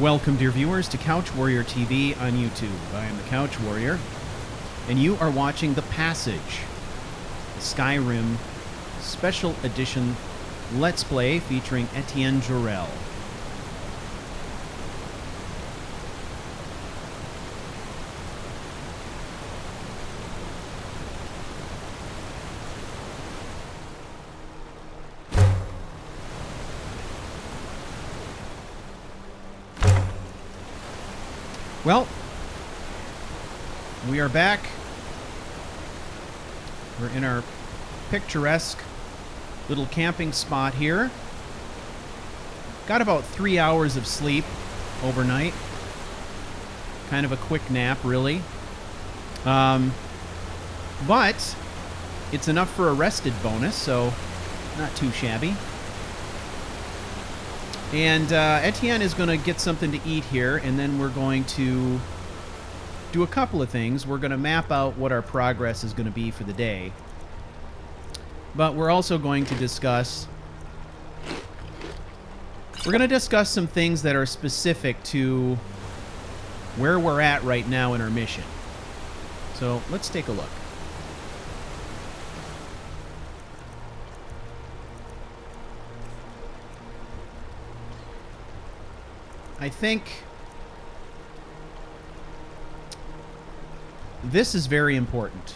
Welcome, dear viewers, to Couch Warrior TV on YouTube. I am the Couch Warrior, and you are watching The Passage, the Skyrim Special Edition Let's Play featuring Ettient Jorel. Well, we are back. We're in our picturesque little camping spot here. Got about 3 hours of sleep overnight. Kind of a quick nap, really. But it's enough for a rested bonus, so not too shabby. And Ettient is going to get something to eat here, and then we're going to do a couple of things. We're going to map out what our progress is going to be for the day. But we're also going to discuss... We're going to discuss some things that are specific to where we're at right now in our mission. So let's take a look. I think this is very important.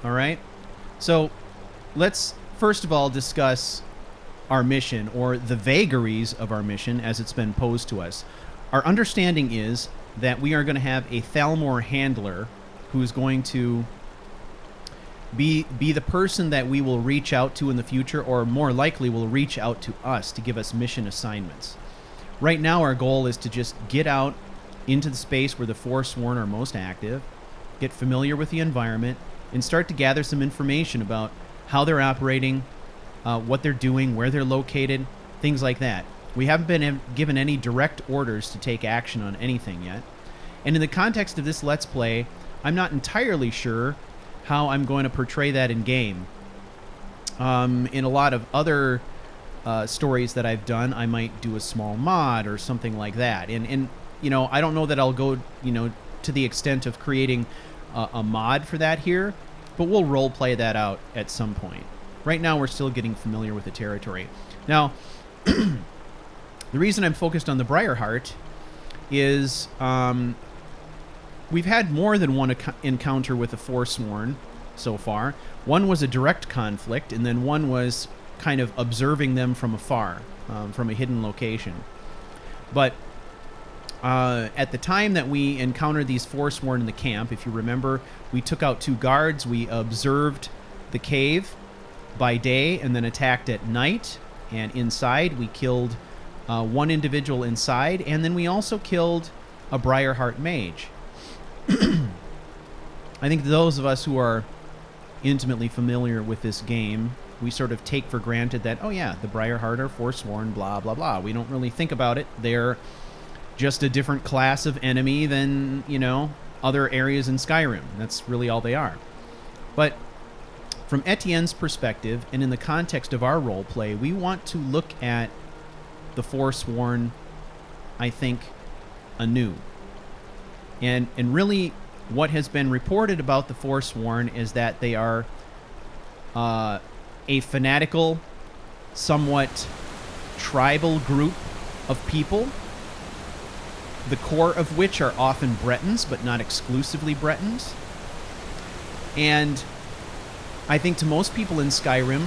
All right? So let's first of all discuss our mission, or the vagaries of our mission as it's been posed to us. Our understanding is that we are going to have a Thalmor handler who's going to be the person that we will reach out to in the future, or more likely will reach out to us to give us mission assignments. Right now, our goal is to just get out into the space where the Forsworn are most active, get familiar with the environment, and start to gather some information about how they're operating, what they're doing, where they're located, things like that. We haven't been given any direct orders to take action on anything yet. And in the context of this Let's Play, I'm not entirely sure how I'm going to portray that in game. In a lot of other stories that I've done, I might do a small mod or something like that. And you know, I don't know that I'll go, you know, to the extent of creating a mod for that here, but we'll role play that out at some point. Right now, we're still getting familiar with the territory. Now, the reason I'm focused on the Briarheart is we've had more than one encounter with the Forsworn so far. One was a direct conflict, and then one was kind of observing them from afar, from a hidden location. But at the time that we encountered these Forsworn in the camp, if you remember, we took out 2 guards, we observed the cave by day, and then attacked at night. And inside, we killed 1 individual inside, and then we also killed a Briarheart mage. I think those of us who are intimately familiar with this game, we sort of take for granted that, oh yeah, the Briarheart are Forsworn, blah, blah, blah. We don't really think about it. They're just a different class of enemy than, you know, other areas in Skyrim. That's really all they are. But from Ettient's perspective, and in the context of our role play, we want to look at the Forsworn, I think, anew. And really, what has been reported about the Forsworn is that they are a fanatical, somewhat tribal group of people, the core of which are often Bretons, but not exclusively Bretons. And I think to most people in Skyrim,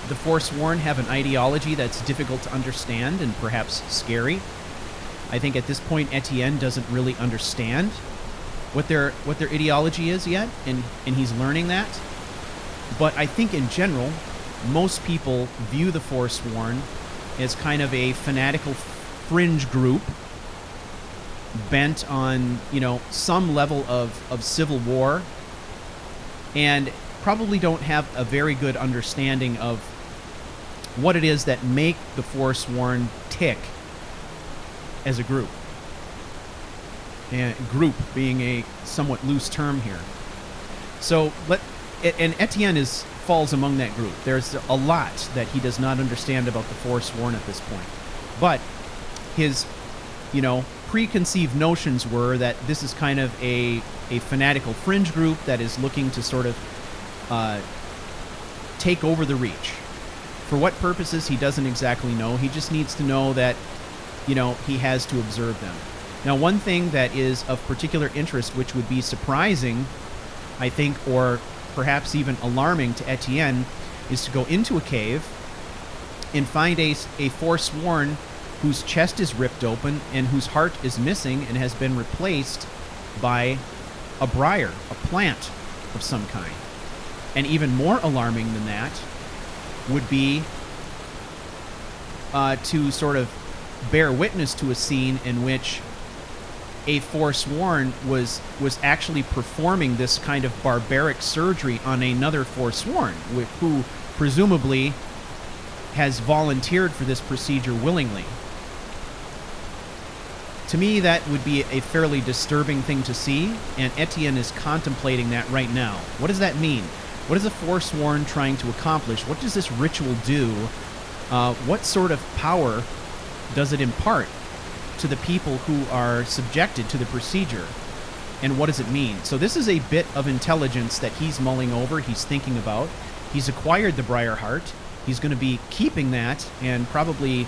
the Forsworn have an ideology that's difficult to understand and perhaps scary. I think at this point, Ettient doesn't really understand what their ideology is yet, and he's learning that. But I think in general, most people view the Forsworn as kind of a fanatical fringe group bent on, you know, some level of civil war, and probably don't have a very good understanding of what it is that make the Forsworn tick as a group. And group being a somewhat loose term here. So and Ettient falls among that group. There's a lot that he does not understand about the Forsworn at this point. But his preconceived notions were that this is kind of a fanatical fringe group that is looking to sort of take over the Reach. For what purposes, he doesn't exactly know. He just needs to know that, he has to observe them. Now, one thing that is of particular interest, which would be surprising, I think, or perhaps even alarming to Etienne, is to go into a cave and find a Forsworn whose chest is ripped open and whose heart is missing and has been replaced by a briar, a plant of some kind. And even more alarming than that would be to sort of bear witness to a scene in which a Forsworn was actually performing this kind of barbaric surgery on another Forsworn, who presumably has volunteered for this procedure willingly. To me, that would be a fairly disturbing thing to see, and Etienne is contemplating that right now. What does that mean? What is a Forsworn trying to accomplish? What does this ritual do? What sort of power does it impart to the people who are subjected to the procedure? And what does it mean? So this is a bit of intelligence that he's mulling over, he's thinking about. He's acquired the Briar Heart. He's going to be keeping that and probably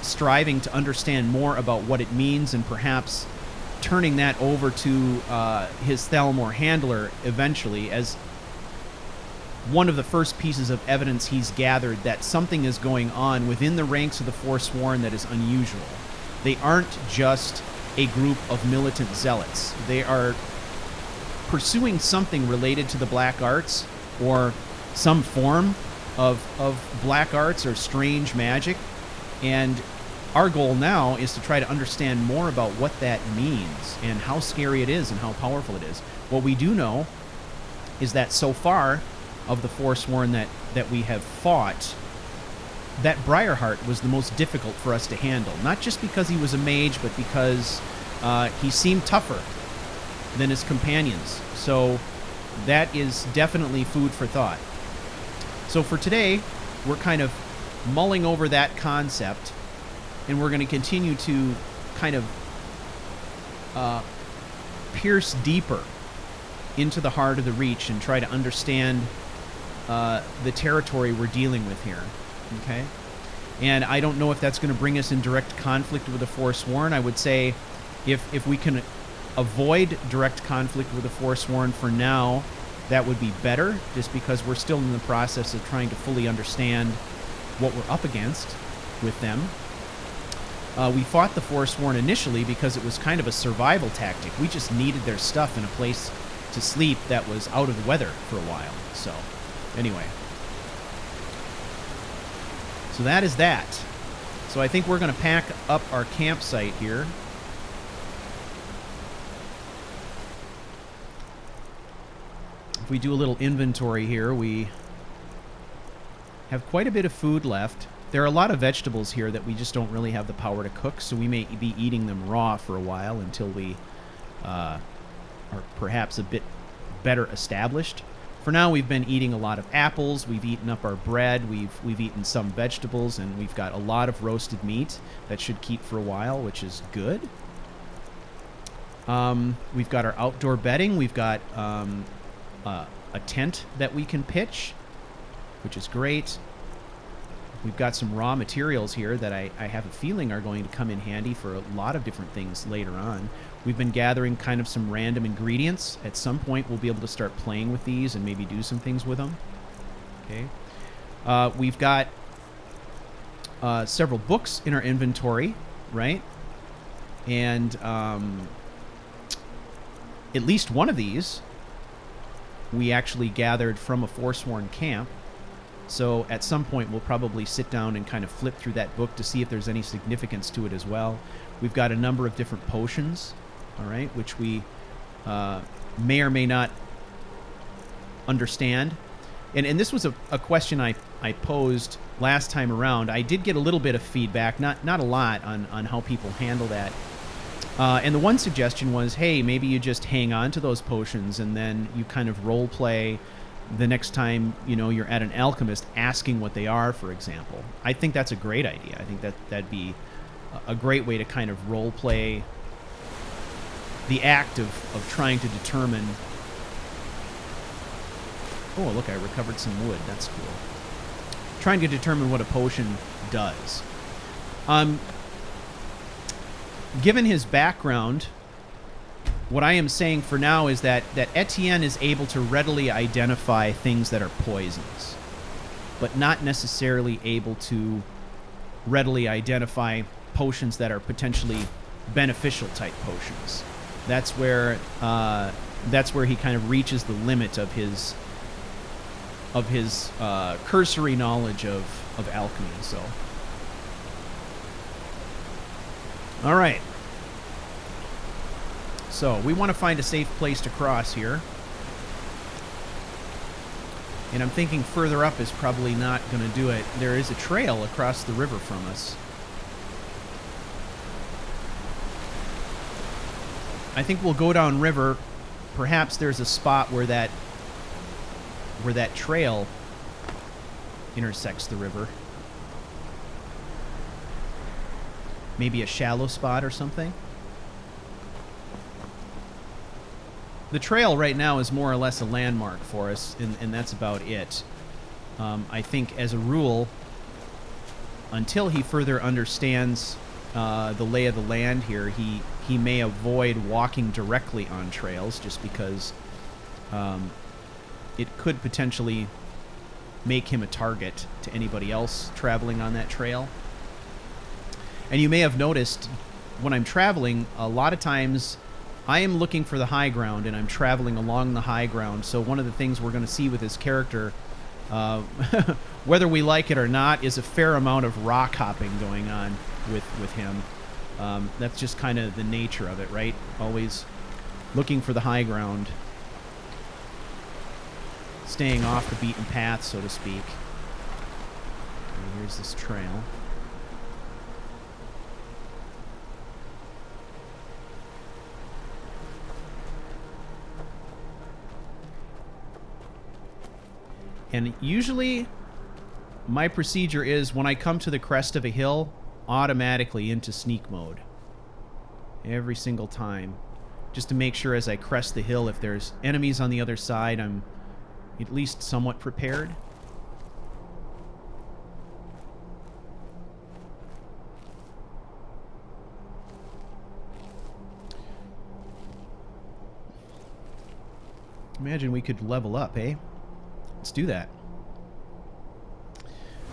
striving to understand more about what it means and perhaps turning that over to his Thalmor handler eventually as one of the first pieces of evidence he's gathered that something is going on within the ranks of the Forsworn that is unusual. They aren't just a group of militant zealots. They are pursuing something related to the black arts or some form of black arts or strange magic. And our goal now is to try to understand more about what that means and how scary it is and how powerful it is. What we do know is that so far of the Forsworn that we have fought, that Briarheart was the most difficult for us to handle. Not just because he was a mage, but because he seemed tougher than his companions. So that is definitely food for thought. So for today, we're kind of mulling over that concept, and we're going to continue to kind of pierce deeper into the heart of the Reach and try to understand the territory we're dealing with here. Okay? And I don't know if that's going to bring us in direct conflict with the Forsworn. I would say if we can avoid direct conflict with the Forsworn for now, that would be better, just because we're still in the process of trying to fully understand what we're up against with them. We fought the Forsworn initially because it was kind of a survival tactic. We just needed their stuff in a place to sleep that was out of the weather for a while. So, anyway. So that is that. So I think we're going to pack up our campsite here. If we do a little inventory here, we have quite a bit of food left. There are a lot of vegetables here that we just don't really have the power to cook, so we may be eating them raw for a while until we are perhaps a bit better established. For now, we've been eating a lot of apples, we've eaten up our bread, we've eaten some vegetables, and we've got a lot of roasted meat that should keep for a while, which is good. We've got our outdoor bedding, we've got a tent that we can pitch, which is great. We've got some raw materials here that I have a feeling are going to come in handy for a lot of different things later on. We've been gathering kind of some random ingredients. At some point, we'll be able to start playing with these and maybe do some things with them. Okay. We've got several books in our inventory, right? And at least one of these we actually gathered from a Forsworn camp. So at some point, we'll probably sit down and kind of flip through that book to see if there's any significance to it as well. We've got a number of different potions, all right, which we may or may not understand. And this was a question I posed last time around. I did get a little bit of feedback, not a lot, on how people handle that. And the one suggestion was, hey, maybe you just hang on to those potions and then you kind of role play the next time, you're at an alchemist asking what they are, for example. I think that's a great idea. I think that'd be a great way to kind of role play the act of trying to determine. Oh, look, I recovered some wood. That's cool. Trying to determine what a potion does. Given his background, what I am saying for now is that Etienne is able to readily identify things that are poisons, but not necessarily able to readily identify potions that are potentially beneficial type potions. That's where he kind of reaches the limit of his cursory knowledge of alchemy. So, all right. So we want to find a safe place to cross here. And I'm thinking further up is probably not going to do it. There is a trail across the river from us. I think we'll go down river. Perhaps there's a spot where that trail intersects the river. Maybe a shallow spot or something. The trail right now is more or less a landmark for us, and that's about it. I think, as a rule, until he further understands the lay of the land here, he may avoid walking directly on trails, just because it could potentially make him a target to anybody else traveling on that trail. And you may have noticed, when I'm traveling, a lot of times I am looking for the high ground, and I'm traveling along the high ground. So one of the things we're going to see with his character, whether we like it or not, is a fair amount of rock hopping going on with him. That's just kind of the nature of it, right? Always looking for the high ground. Staying off the beaten path, so to speak. And here's this trail. And usually, my procedure is, when I come to the crest of a hill, automatically into sneak mode. Every single time. Just to make sure as I crest the hill, if there's enemies on the other side, I'm at least somewhat prepared. Imagine we could level up, eh? Let's do that.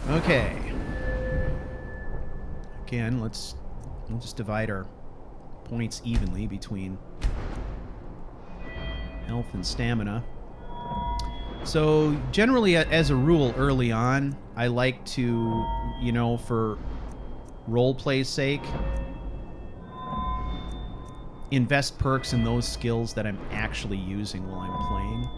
Okay. Again, we'll just divide our points evenly between health and stamina. So generally, as a rule, early on, I like to, for roleplay's sake, invest perks in those skills that I'm actually using while I'm playing.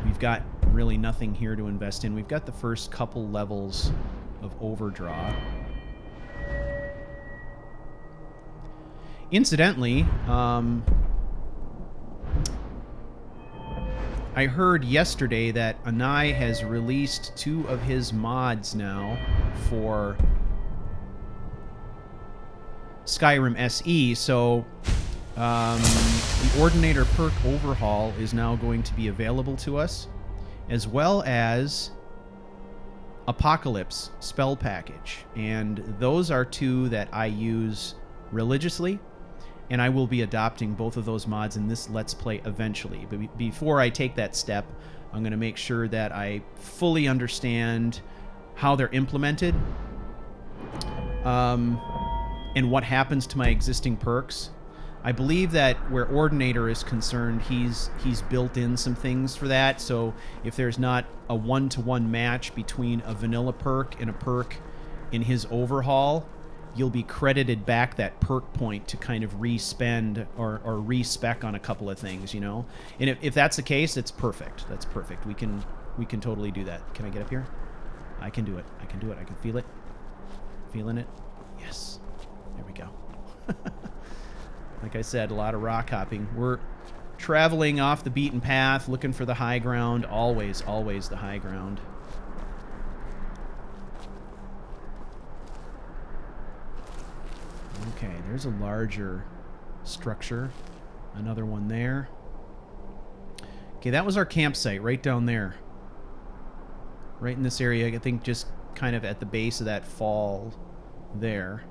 We've got really nothing here to invest in. We've got the first couple levels of overdraw. Incidentally, I heard yesterday that Anai has released 2 of his mods now for Skyrim SE, so the Ordinator perk overhaul is now going to be available to us, as well as Apocalypse spell package. And those are 2 that I use religiously, and I will be adopting both of those mods in this Let's Play eventually. But before I take that step, I'm going to make sure that I fully understand how they're implemented, and what happens to my existing perks. I believe that where Ordinator is concerned, he's built in some things for that. So if there's not a one-to-one match between a vanilla perk and a perk in his overhaul, you'll be credited back that perk point to kind of re-spend or re-spec on a couple of things, And if that's the case, it's perfect. That's perfect. We can totally do that. Can I get up here? I can do it. I can do it. I can feel it. Feeling it. Yes. There we go. Like I said, a lot of rock hopping. We're traveling off the beaten path, looking for the high ground. Always, always the high ground. Okay, there's a larger structure. Another one there. Okay, that was our campsite right down there. Right in this area, I think just kind of at the base of that fall there.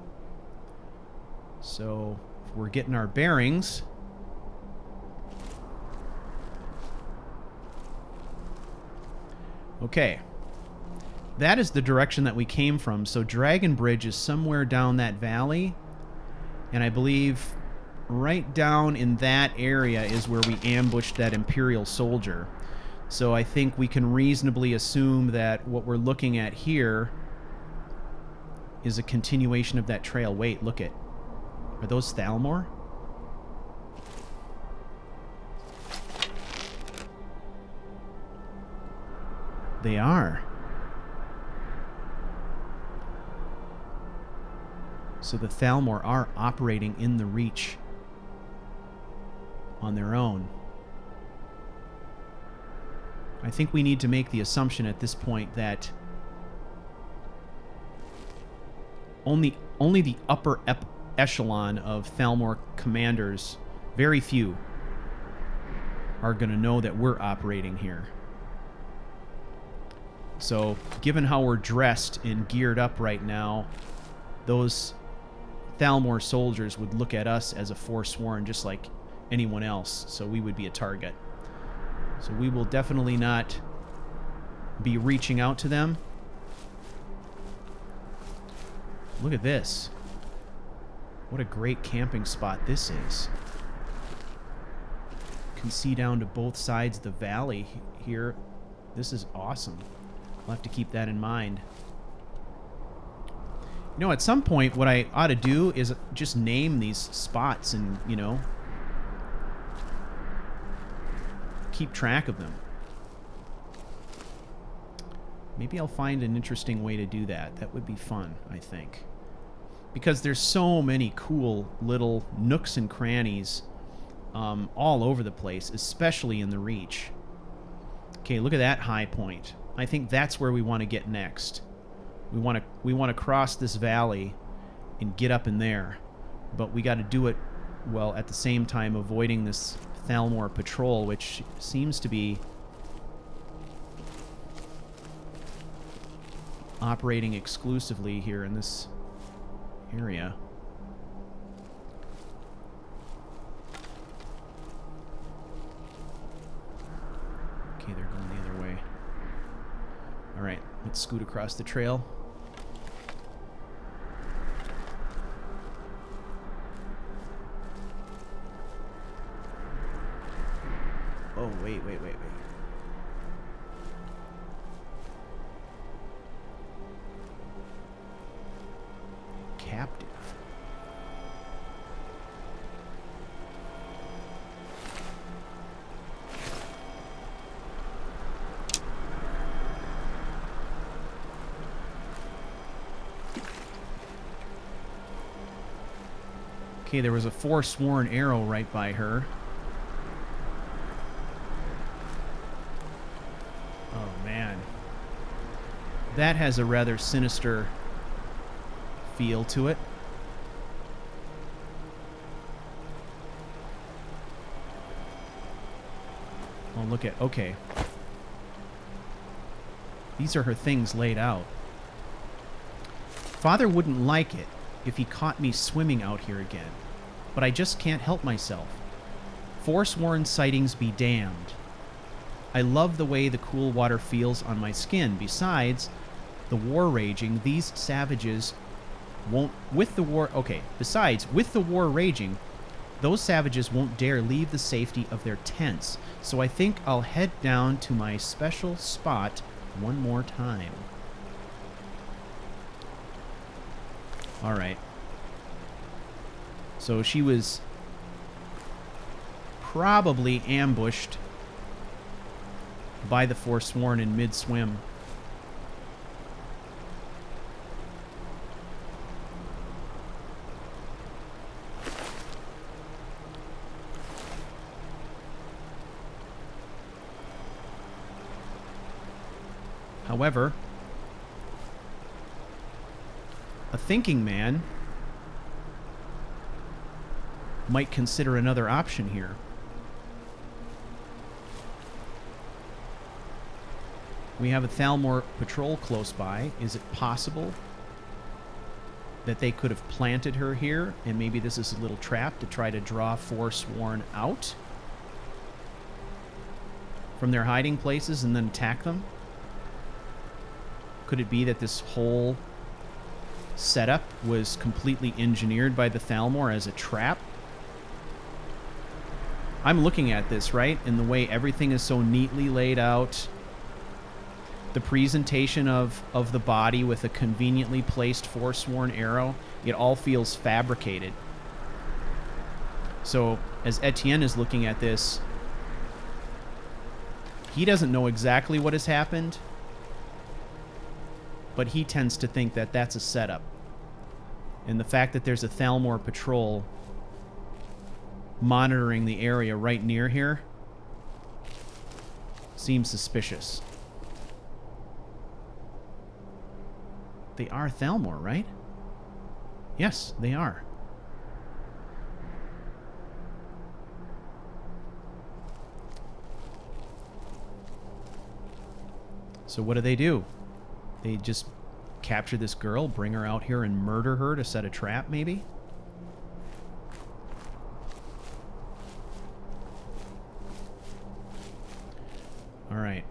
So, if we're getting our bearings... Okay. That is the direction that we came from. So Dragon Bridge is somewhere down that valley. And I believe right down in that area is where we ambushed that Imperial soldier. So I think we can reasonably assume that what we're looking at here is a continuation of that trail. Wait, look it. Are those Thalmor? They are. So the Thalmor are operating in the Reach on their own. I think we need to make the assumption at this point that only the upper echelon of Thalmor commanders, very few, are going to know that we're operating here. So, given how we're dressed and geared up right now, those Thalmor soldiers would look at us as a Forsworn just like anyone else, so we would be a target. So we will definitely not be reaching out to them. Look at this. What a great camping spot this is. You can see down to both sides of the valley here. This is awesome. I'll have to keep that in mind. You know, at some point, what I ought to do is just name these spots and, you know, keep track of them. Maybe I'll find an interesting way to do that. That would be fun, I think. Because there's so many cool little nooks and crannies all over the place, especially in the Reach. Okay, look at that high point. I think that's where we want to get next. We want to cross this valley and get up in there, but we got to do it while at the same time avoiding this Thalmor patrol, which seems to be operating exclusively here in this area. Okay, they're going the other way. All right, let's scoot across the trail. Oh, wait. Captive. Okay, there was a Forsworn arrow right by her. Oh, man. That has a rather sinister feel to it. Oh, look at... Okay. These are her things laid out. Father wouldn't like it if he caught me swimming out here again, but I just can't help myself. Forsworn sightings be damned. I love the way the cool water feels on my skin. Besides, the war raging, these savages won't... Besides, with the war raging, those savages won't dare leave the safety of their tents. So I think I'll head down to my special spot one more time. Alright. So she was probably ambushed by the Forsworn in mid-swim. However, a thinking man might consider another option here. We have a Thalmor patrol close by. Is it possible that they could have planted her here, and maybe this is a little trap to try to draw Forsworn out from their hiding places and then attack them? Could it be that this whole setup was completely engineered by the Thalmor as a trap? I'm looking at this, right? And the way everything is so neatly laid out. The presentation of the body with a conveniently placed Forsworn arrow. It all feels fabricated. So, as Etienne is looking at this, he doesn't know exactly what has happened, but he tends to think that that's a setup. And the fact that there's a Thalmor patrol monitoring the area right near here seems suspicious. They are Thalmor, right? Yes, they are. So what do? They just capture this girl, bring her out here and murder her to set a trap, maybe? All right.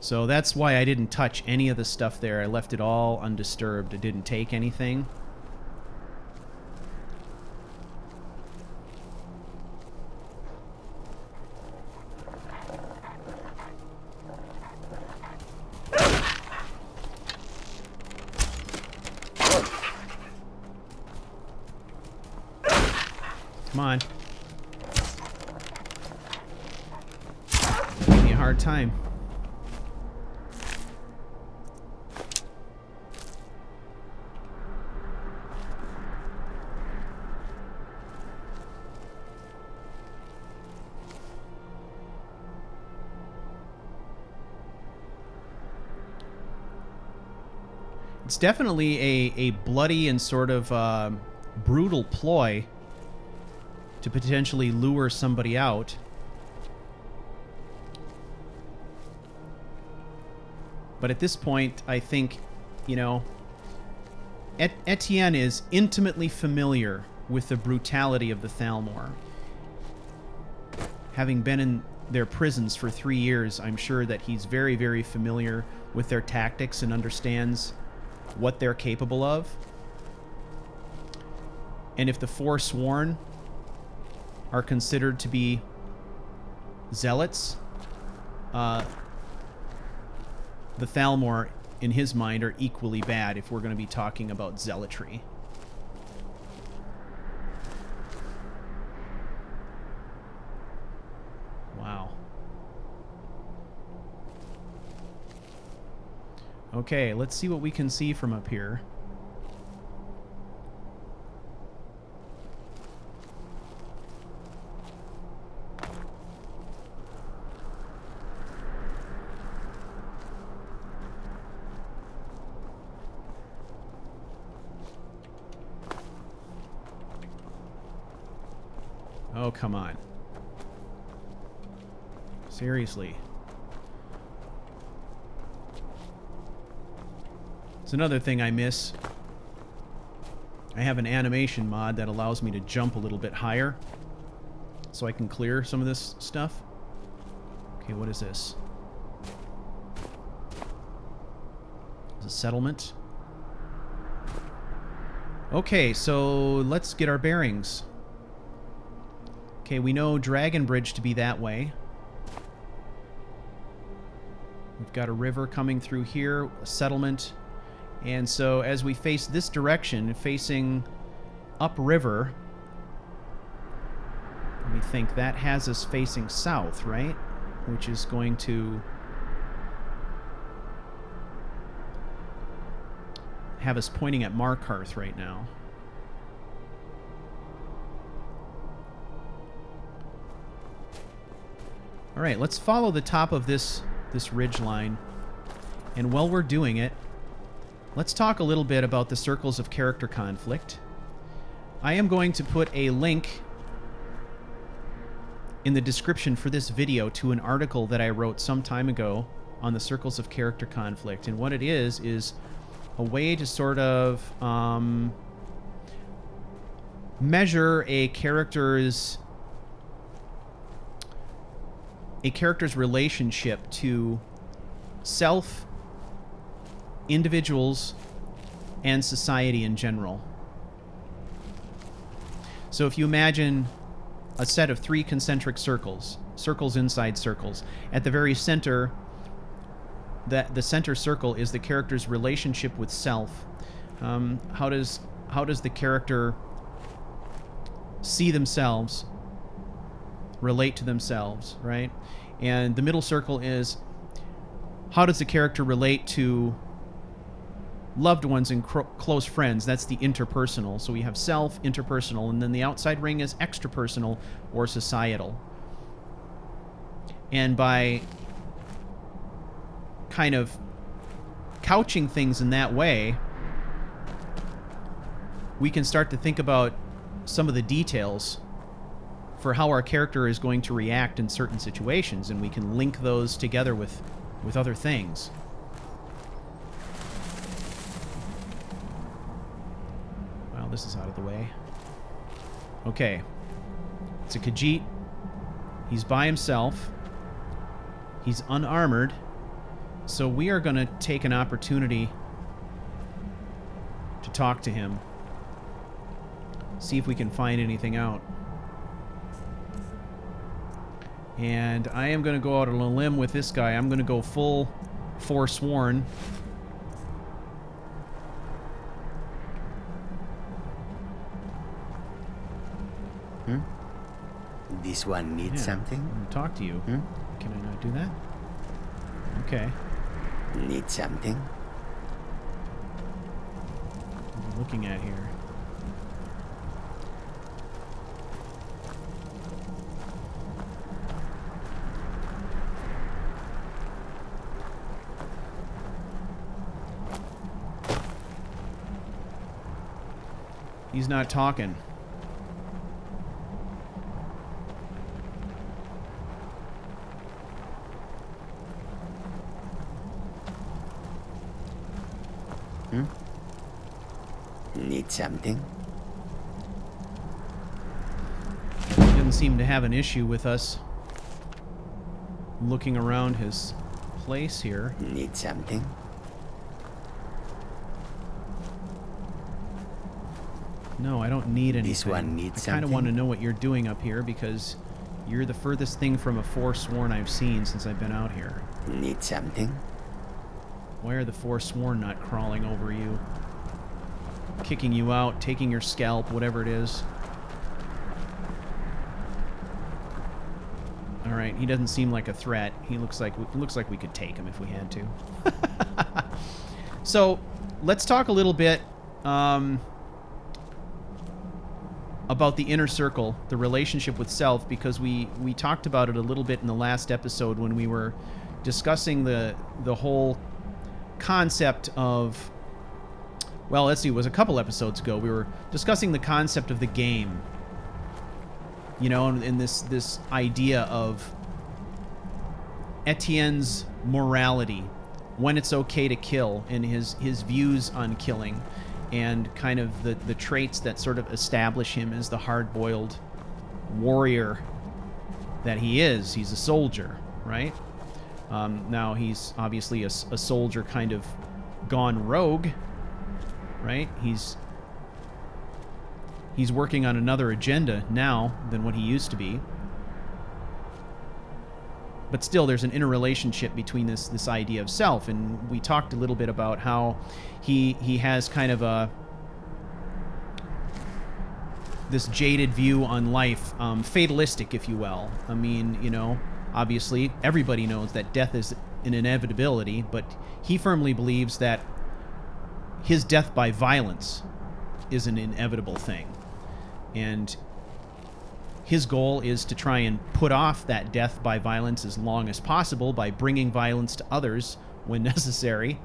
So that's why I didn't touch any of the stuff there. I left it all undisturbed. I didn't take anything. Come on. Give me a hard time. It's definitely a bloody and sort of brutal ploy to potentially lure somebody out. But at this point, I think, you know, Etienne is intimately familiar with the brutality of the Thalmor. Having been in their prisons for 3 years, I'm sure that he's very, very familiar with their tactics and understands what they're capable of. And if the Forsworn are considered to be zealots, the Thalmor, in his mind, are equally bad if we're going to be talking about zealotry. Wow. Okay, let's see what we can see from up here. Oh, come on. Seriously. It's another thing I miss. I have an animation mod that allows me to jump a little bit higher so I can clear some of this stuff. Okay, what is this? It's a settlement. Okay, so let's get our bearings. Okay, we know Dragon Bridge to be that way. We've got a river coming through here, a settlement. And so as we face this direction, facing upriver, we think that has us facing south, right? Which is going to have us pointing at Markarth right now. All right, let's follow the top of this ridge line. And while we're doing it, let's talk a little bit about the circles of character conflict. I am going to put a link in the description for this video to an article that I wrote some time ago on the circles of character conflict. And what it is a way to sort of measure a character's relationship to self, individuals, and society in general. So if you imagine a set of 3 concentric circles, circles inside circles, at the very center, the center circle is the character's relationship with self. How does the character see themselves, relate to themselves, right? And the middle circle is, how does the character relate to loved ones and close friends? That's the interpersonal. So we have self, interpersonal, and then the outside ring is extrapersonal or societal. And by kind of couching things in that way, we can start to think about some of the details for how our character is going to react in certain situations, and we can link those together with other things. Well, this is out of the way. Okay. It's a Khajiit. He's by himself. He's unarmored. So we are going to take an opportunity to talk to him. See if we can find anything out. And I am going to go out on a limb with this guy. I'm going to go full Forsworn. This one needs something? I'm going to talk to you. Can I not do that? Okay. Need something? What are we looking at here? He's not talking. Need something? He doesn't seem to have an issue with us looking around his place here. Need something? No, I don't need anything. This one needs I kind of something? want to know what you're doing up here because you're the furthest thing from a Forsworn I've seen since I've been out here. Need something? Why are the Forsworn not crawling over you? Kicking you out, taking your scalp, whatever it is. Alright, he doesn't seem like a threat. He looks like we could take him if we had to. So, let's talk a little bit about the inner circle, the relationship with self, because we talked about it a little bit in the last episode when we were discussing the whole concept of, well, let's see, it was a couple episodes ago. We were discussing the concept of the game. You know, and this idea of Etienne's morality, when it's okay to kill, and his views on killing, and kind of the traits that sort of establish him as the hard-boiled warrior that he is. He's a soldier, right? Now, he's obviously a soldier kind of gone rogue, right? He's working on another agenda now than what he used to be. But still, there's an interrelationship between this idea of self, and we talked a little bit about how he has kind of this jaded view on life, fatalistic, if you will. I mean, you know, obviously, everybody knows that death is an inevitability, but he firmly believes that his death by violence is an inevitable thing. And his goal is to try and put off that death by violence as long as possible by bringing violence to others when necessary.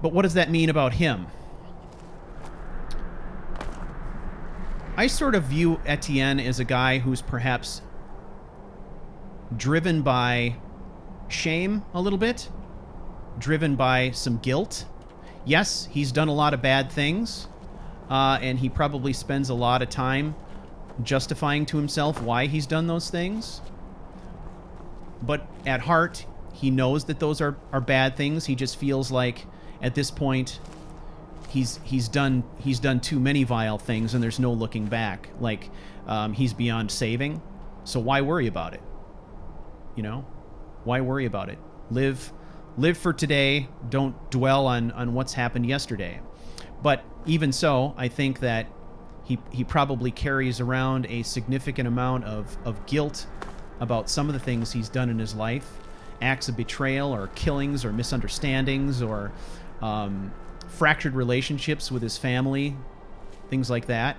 But what does that mean about him? I sort of view Etienne as a guy who's perhaps driven by shame a little bit, driven by some guilt. Yes, he's done a lot of bad things, and he probably spends a lot of time justifying to himself why he's done those things. But at heart, he knows that those are bad things. He just feels like at this point he's done too many vile things, and there's no looking back. Like he's beyond saving. So why worry about it? You know, why worry about it? Live for today. Don't dwell on what's happened yesterday. But even so, I think that he probably carries around a significant amount of guilt about some of the things he's done in his life, acts of betrayal or killings or misunderstandings or fractured relationships with his family, things like that.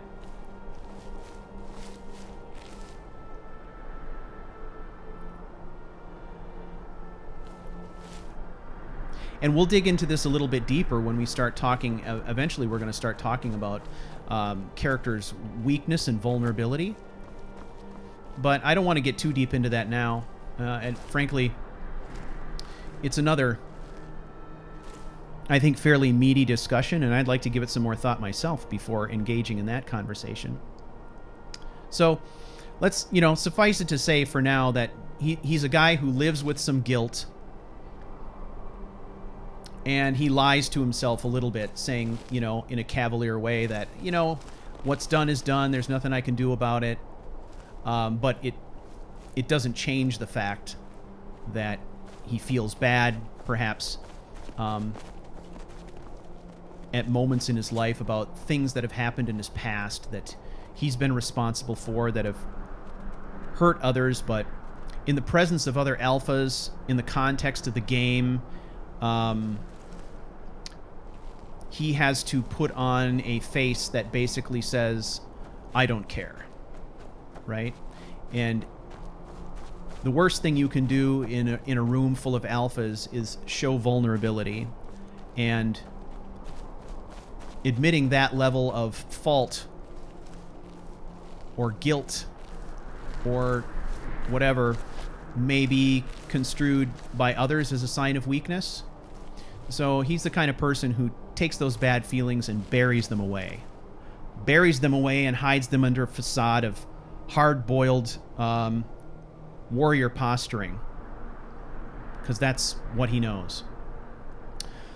And we'll dig into this a little bit deeper when we start talking. Eventually, we're going to start talking about characters' weakness and vulnerability. But I don't want to get too deep into that now. And frankly, it's another, I think, fairly meaty discussion, and I'd like to give it some more thought myself before engaging in that conversation. So let's, suffice it to say for now that he's a guy who lives with some guilt. And he lies to himself a little bit, saying, in a cavalier way that, what's done is done. There's nothing I can do about it. But it doesn't change the fact that he feels bad, perhaps, at moments in his life about things that have happened in his past that he's been responsible for, that have hurt others. But in the presence of other alphas, in the context of the game, he has to put on a face that basically says, I don't care, right? And the worst thing you can do in a room full of alphas is show vulnerability. And admitting that level of fault or guilt or whatever may be construed by others as a sign of weakness. So he's the kind of person who takes those bad feelings and buries them away and hides them under a facade of hard-boiled warrior posturing, because that's what he knows.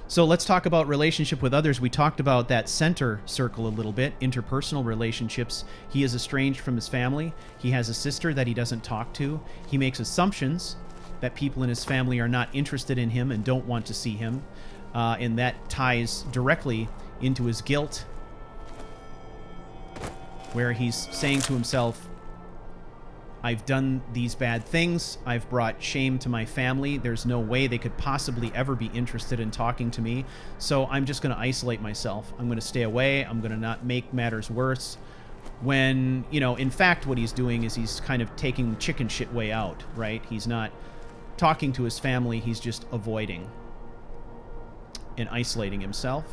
So let's talk about relationship with others. We talked about that center circle a little bit, interpersonal relationships. He is estranged from his family. He has a sister that he doesn't talk to. He makes assumptions that people in his family are not interested in him and don't want to see him. And that ties directly into his guilt, where he's saying to himself, I've done these bad things. I've brought shame to my family. There's no way they could possibly ever be interested in talking to me. So I'm just going to isolate myself. I'm going to stay away. I'm going to not make matters worse. When, in fact, what he's doing is he's kind of taking the chicken shit way out, right? He's not talking to his family. He's just avoiding and isolating himself.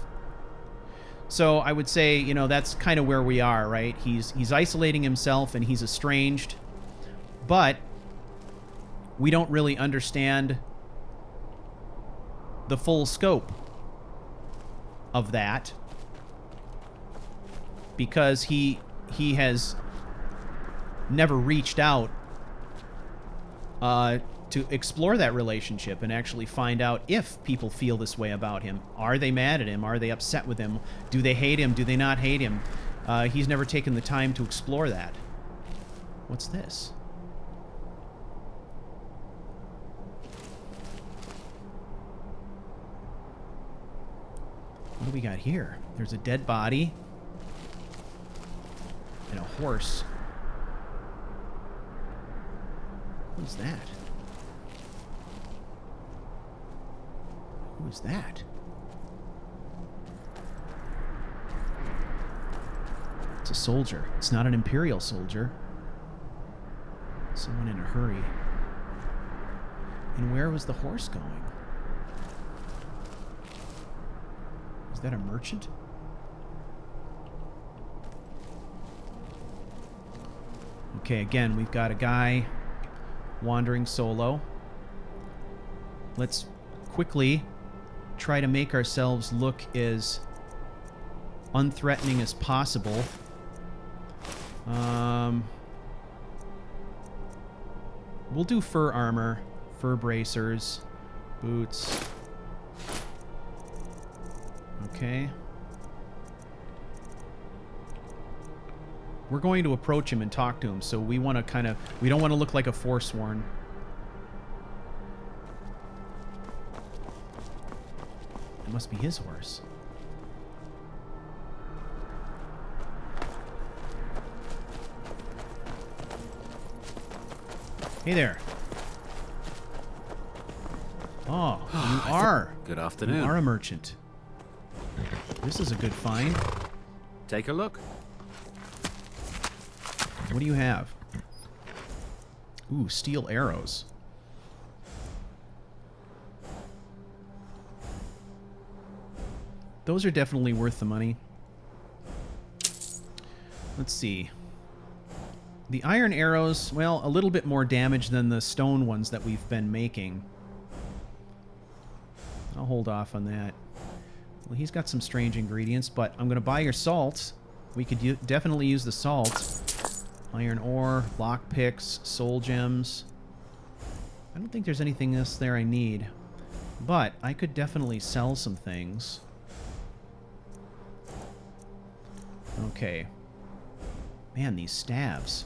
So I would say, that's kind of where we are, right? He's isolating himself and he's estranged. But we don't really understand the full scope of that, because he has never reached out to explore that relationship and actually find out if people feel this way about him. Are they mad at him? Are they upset with him? Do they hate him? Do they not hate him? He's never taken the time to explore that. What's this? What do we got here? There's a dead body and a horse. What is that? Who is that? It's a soldier. It's not an Imperial soldier. Someone in a hurry. And where was the horse going? Is that a merchant? Okay, again, we've got a guy wandering solo. Let's quickly try to make ourselves look as unthreatening as possible. We'll do fur armor, fur bracers, boots. Okay. We're going to approach him and talk to him, so we want to we don't want to look like a forsworn. It must be his horse. Hey there. Oh, you are. Good afternoon. You are a merchant. This is a good find. Take a look. What do you have? Ooh, steel arrows. Those are definitely worth the money. Let's see. The iron arrows, well, a little bit more damage than the stone ones that we've been making. I'll hold off on that. Well, he's got some strange ingredients, but I'm going to buy your salt. We could definitely use the salt. Iron ore, lock picks, soul gems. I don't think there's anything else there I need. But I could definitely sell some things. Okay. Man, these staves.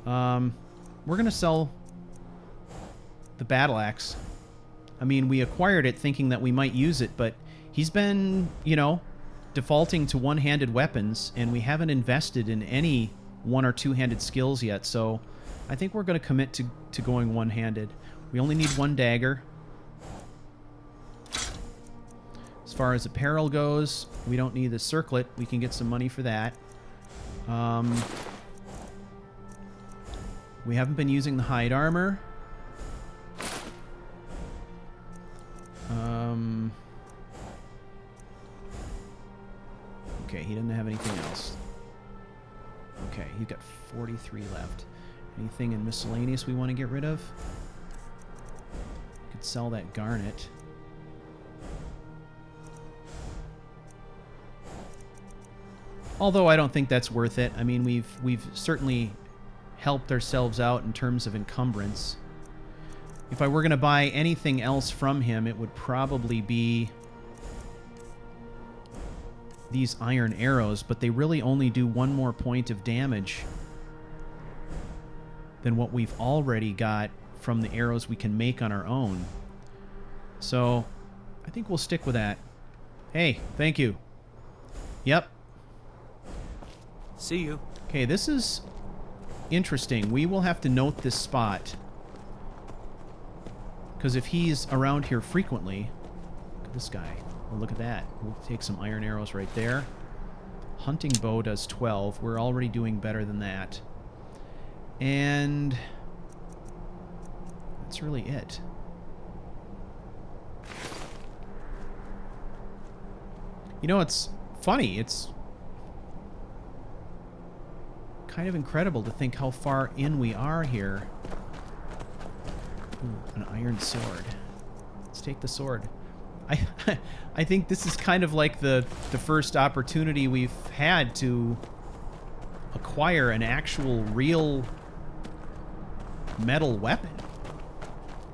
We're going to sell the battle axe. I mean, we acquired it thinking that we might use it, but he's been, you know, defaulting to one-handed weapons, and we haven't invested in any one- or two-handed skills yet, so I think we're going to commit to going one-handed. We only need one dagger. As far as apparel goes, we don't need the circlet. We can get some money for that. We haven't been using the hide armor. Okay, he doesn't have anything else. Okay, he's got 43 left. Anything in miscellaneous we want to get rid of? Could sell that garnet. Although I don't think that's worth it. I mean, we've certainly helped ourselves out in terms of encumbrance. If I were going to buy anything else from him, it would probably be these iron arrows, but they really only do one more point of damage than what we've already got from the arrows we can make on our own. So I think we'll stick with that. Hey, thank you. Yep. See you. Okay, this is interesting. We will have to note this spot, because if he's around here frequently... Look at this guy. Oh, look at that. We'll take some iron arrows right there. Hunting bow does 12. We're already doing better than that. And that's really it. You know, it's funny. It's kind of incredible to think how far in we are here. Ooh, an iron sword. Let's take the sword. I think this is kind of like the first opportunity we've had to acquire an actual real metal weapon.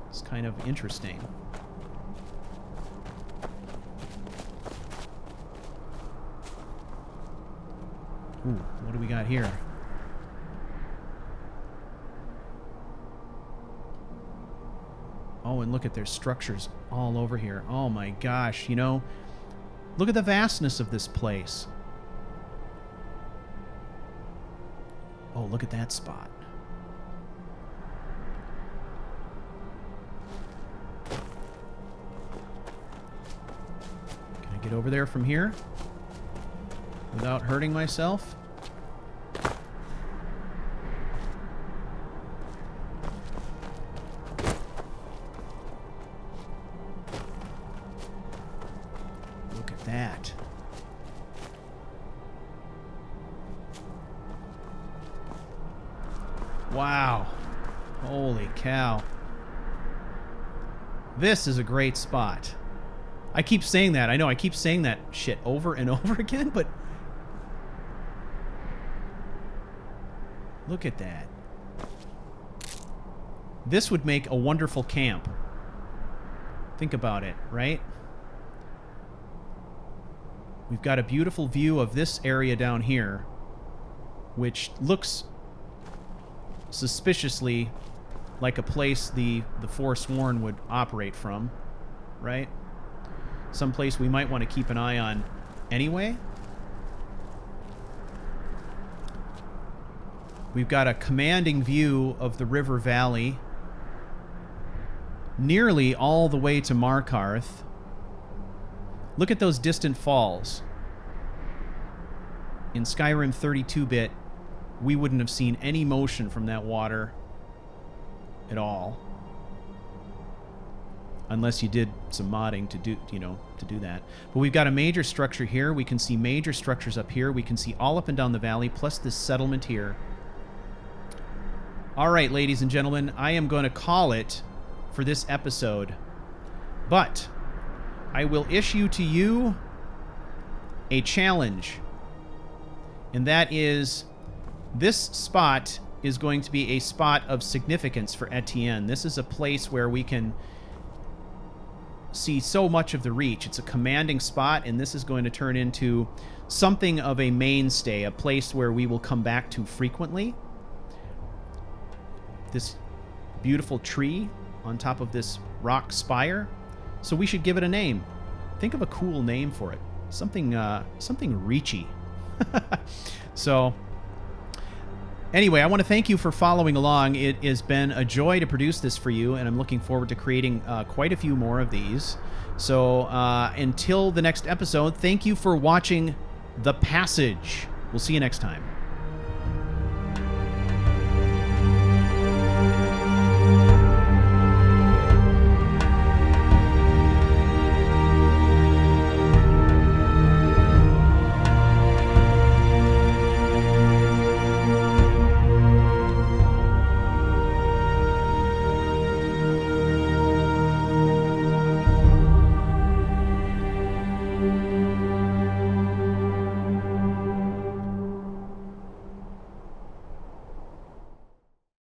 It's kind of interesting. Ooh, what do we got here? Oh, and look at their structures all over here. Oh my gosh, you know, look at the vastness of this place. Oh, look at that spot. Can I get over there from here without hurting myself? Wow. Holy cow. This is a great spot. I keep saying that. I know I keep saying that shit over and over again, but look at that. This would make a wonderful camp. Think about it, right? We've got a beautiful view of this area down here, which looks suspiciously like a place the Forsworn would operate from, right? Some place we might want to keep an eye on anyway. We've got a commanding view of the river valley, nearly all the way to Markarth. Look at those distant falls. In Skyrim 32-bit, we wouldn't have seen any motion from that water at all, unless you did some modding to do, to do that. But we've got a major structure here. We can see major structures up here. We can see all up and down the valley, plus this settlement here. All right, ladies and gentlemen, I am going to call it for this episode, but I will issue to you a challenge, and that is this spot is going to be a spot of significance for Ettient. This is a place where we can see so much of the Reach. It's a commanding spot, and this is going to turn into something of a mainstay, a place where we will come back to frequently. This beautiful tree on top of this rock spire. So we should give it a name. Think of a cool name for it. Something reachy. So anyway, I want to thank you for following along. It has been a joy to produce this for you, and I'm looking forward to creating quite a few more of these. So until the next episode, thank you for watching The Passage. We'll see you next time.